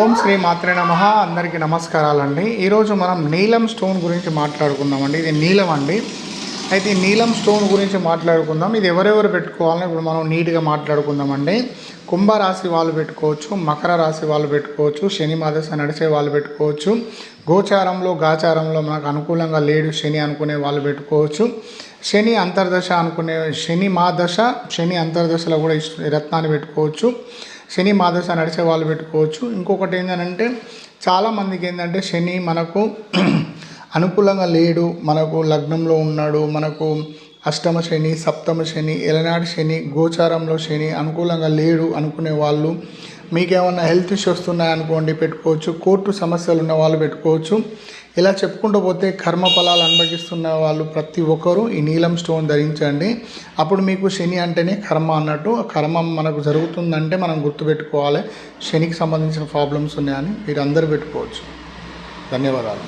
ఓం శ్రీ మాత్రే నమః. అందరికీ నమస్కారాలండి. ఈరోజు మనం నీలం స్టోన్ గురించి మాట్లాడుకుందామండి. ఇది నీలం అండి. అయితే ఈ నీలం స్టోన్ గురించి మాట్లాడుకుందాం. ఇది ఎవరెవరు పెట్టుకోవాలని ఇప్పుడు మనం నీట్గా మాట్లాడుకుందామండి. కుంభరాశి వాళ్ళు పెట్టుకోవచ్చు, మకర రాశి వాళ్ళు పెట్టుకోవచ్చు, శని మాదశ నడిచే వాళ్ళు పెట్టుకోవచ్చు, గాచారంలో మనకు అనుకూలంగా లేడు శని అనుకునే వాళ్ళు పెట్టుకోవచ్చు, శని అంతర్దశ అనుకునే శని అంతర్దశలో కూడా ఈ రత్నాన్ని పెట్టుకోవచ్చు, శని మాదశ నడిచే వాళ్ళు పెట్టుకోవచ్చు. ఇంకొకటి ఏంటంటే చాలామందికి ఏంటంటే శని మనకు అనుకూలంగా లేడు, మనకు లగ్నంలో ఉన్నాడు, మనకు అష్టమ శని, సప్తమ శని, ఎలనాడు శని, గోచారంలో శని అనుకూలంగా లేడు అనుకునే వాళ్ళు, మీకేమన్నా హెల్త్ ఇష్యూస్ ఉన్నాయనుకోండి పెట్టుకోవచ్చు, కోర్టు సమస్యలు ఉన్న వాళ్ళు పెట్టుకోవచ్చు. ఇలా చెప్పుకుంటూ పోతే కర్మఫలాలు అనుభవిస్తున్న వాళ్ళు ప్రతి ఒక్కరూ ఈ నీలం స్టోన్ ధరించండి. అప్పుడు మీకు శని అంటేనే కర్మ అన్నట్టు, కర్మ మనకు జరుగుతుందంటే మనం గుర్తుపెట్టుకోవాలి శనికి సంబంధించిన ప్రాబ్లమ్స్ ఉన్నాయని. మీరు అందరూ పెట్టుకోవచ్చు. ధన్యవాదాలు.